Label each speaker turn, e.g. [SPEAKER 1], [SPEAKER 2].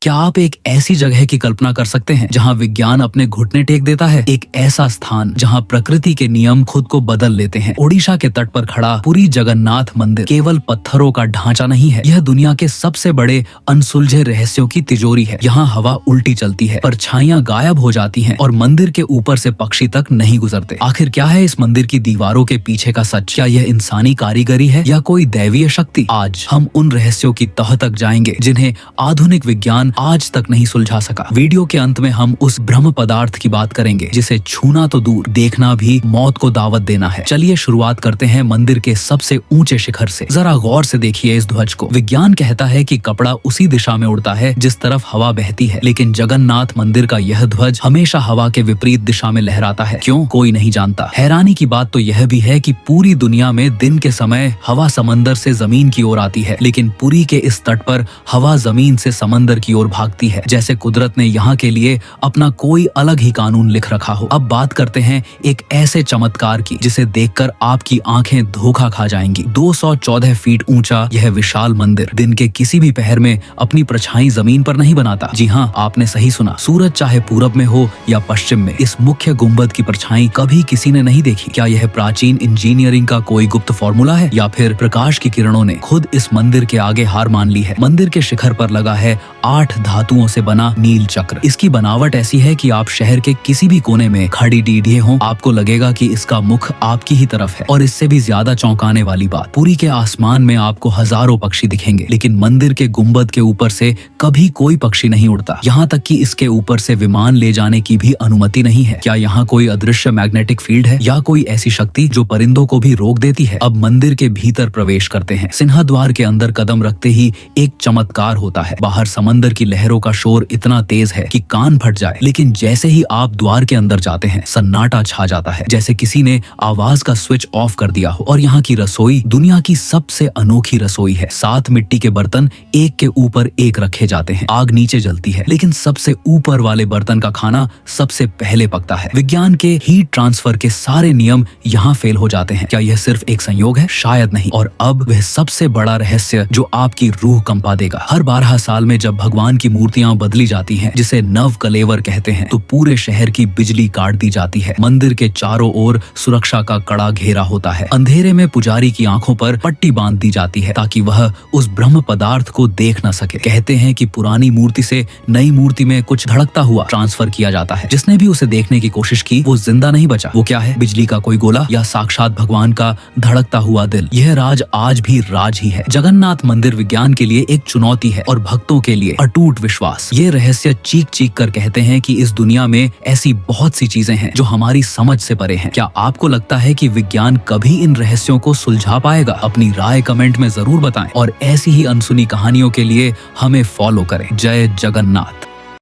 [SPEAKER 1] क्या आप एक ऐसी जगह की कल्पना कर सकते हैं जहां विज्ञान अपने घुटने टेक देता है? एक ऐसा स्थान जहां प्रकृति के नियम खुद को बदल लेते हैं। ओडिशा के तट पर खड़ा पुरी जगन्नाथ मंदिर केवल पत्थरों का ढांचा नहीं है, यह दुनिया के सबसे बड़े अनसुलझे रहस्यों की तिजोरी है। यहाँ हवा उल्टी चलती है, परछाइयां गायब हो जाती हैं और मंदिर के ऊपर से पक्षी तक नहीं गुजरते। आखिर क्या है इस मंदिर की दीवारों के पीछे का सच? क्या यह इंसानी कारीगरी है या कोई दैवीय शक्ति? आज हम उन रहस्यों की तह तक जाएंगे जिन्हें आधुनिक विज्ञान आज तक नहीं सुलझा सका। वीडियो के अंत में हम उस ब्रह्म पदार्थ की बात करेंगे जिसे छूना तो दूर, देखना भी मौत को दावत देना है। चलिए शुरुआत करते हैं मंदिर के सबसे ऊंचे शिखर से। जरा गौर से देखिए इस ध्वज को। विज्ञान कहता है कि कपड़ा उसी दिशा में उड़ता है जिस तरफ हवा बहती है, लेकिन जगन्नाथ मंदिर का यह ध्वज हमेशा हवा के विपरीत दिशा में लहराता है। क्यों? कोई नहीं जानता। हैरानी की बात तो यह भी है कि पूरी दुनिया में दिन के समय हवा समंदर से जमीन की ओर आती है, लेकिन पुरी के इस तट पर हवा जमीन से समंदर की ओर भागती है, जैसे कुदरत ने यहाँ के लिए अपना कोई अलग ही कानून लिख रखा हो। अब बात करते हैं एक ऐसे चमत्कार की जिसे देखकर आपकी आंखें धोखा खा जाएंगी। 214 फीट ऊंचा यह विशाल मंदिर दिन के किसी भी पहर में अपनी परछाई जमीन पर नहीं बनाता। जी हाँ, आपने सही सुना। सूरज चाहे पूरब में हो या पश्चिम में, इस मुख्य गुंबद की परछाई कभी किसी ने नहीं देखी। क्या यह प्राचीन इंजीनियरिंग का कोई गुप्त फॉर्मूला है या फिर प्रकाश की किरणों ने खुद इस मंदिर के आगे हार मान ली है? मंदिर के शिखर पर लगा है 8 धातुओं से बना नील चक्र। इसकी बनावट ऐसी है कि आप शहर के किसी भी कोने में खड़ी डीढ़े हों, आपको लगेगा कि इसका मुख आपकी ही तरफ है। और इससे भी ज्यादा चौंकाने वाली बात, पुरी के आसमान में आपको हजारों पक्षी दिखेंगे, लेकिन मंदिर के गुंबद के ऊपर से कभी कोई पक्षी नहीं उड़ता। यहाँ तक कि इसके ऊपर से विमान ले जाने की भी अनुमति नहीं है। क्या यहाँ कोई अदृश्य मैग्नेटिक फील्ड है या कोई ऐसी शक्ति जो परिंदों को भी रोक देती है? अब मंदिर के भीतर प्रवेश करते हैं। सिंहद्वार के अंदर कदम रखते ही एक चमत्कार होता है। बाहर समंदर की लहरों का शोर इतना तेज है कि कान फट जाए, लेकिन जैसे ही आप द्वार के अंदर जाते हैं सन्नाटा छा जाता है, जैसे किसी ने आवाज का स्विच ऑफ कर दिया हो। और यहाँ की रसोई दुनिया की सबसे अनोखी रसोई है। 7 मिट्टी के बर्तन एक के ऊपर एक रखे जाते हैं। आग नीचे जलती है, लेकिन सबसे ऊपर वाले बर्तन का खाना सबसे पहले पकता है। विज्ञान के हीट ट्रांसफर के सारे नियम यहाँ फेल हो जाते हैं। क्या यह सिर्फ एक संयोग है? शायद नहीं। और अब वह सबसे बड़ा रहस्य जो आपकी रूह कंपा देगा। हर 12 साल में जब भगवान की मूर्तियां बदली जाती हैं, जिसे नव कलेवर कहते हैं, तो पूरे शहर की बिजली काट दी जाती है। मंदिर के चारों ओर सुरक्षा का कड़ा घेरा होता है। अंधेरे में पुजारी की आंखों पर पट्टी बांध दी जाती है ताकि वह उस ब्रह्म पदार्थ को देख न सके। कहते हैं कि पुरानी मूर्ति से नई मूर्ति में कुछ धड़कता हुआ ट्रांसफर किया जाता है। जिसने भी उसे देखने की कोशिश की वो जिंदा नहीं बचा। वो क्या है? बिजली का कोई गोला या साक्षात भगवान का धड़कता हुआ दिल? यह राज आज भी राज ही है। जगन्नाथ मंदिर विज्ञान के लिए एक चुनौती है और भक्तों के लिए अटूट विश्वास। ये रहस्य चीख चीख कर कहते हैं कि इस दुनिया में ऐसी बहुत सी चीजें हैं जो हमारी समझ से परे हैं। क्या आपको लगता है कि विज्ञान कभी इन रहस्यों को सुलझा पाएगा? अपनी राय कमेंट में जरूर बताएं और ऐसी ही अनसुनी कहानियों के लिए हमें फॉलो करें। जय जगन्नाथ।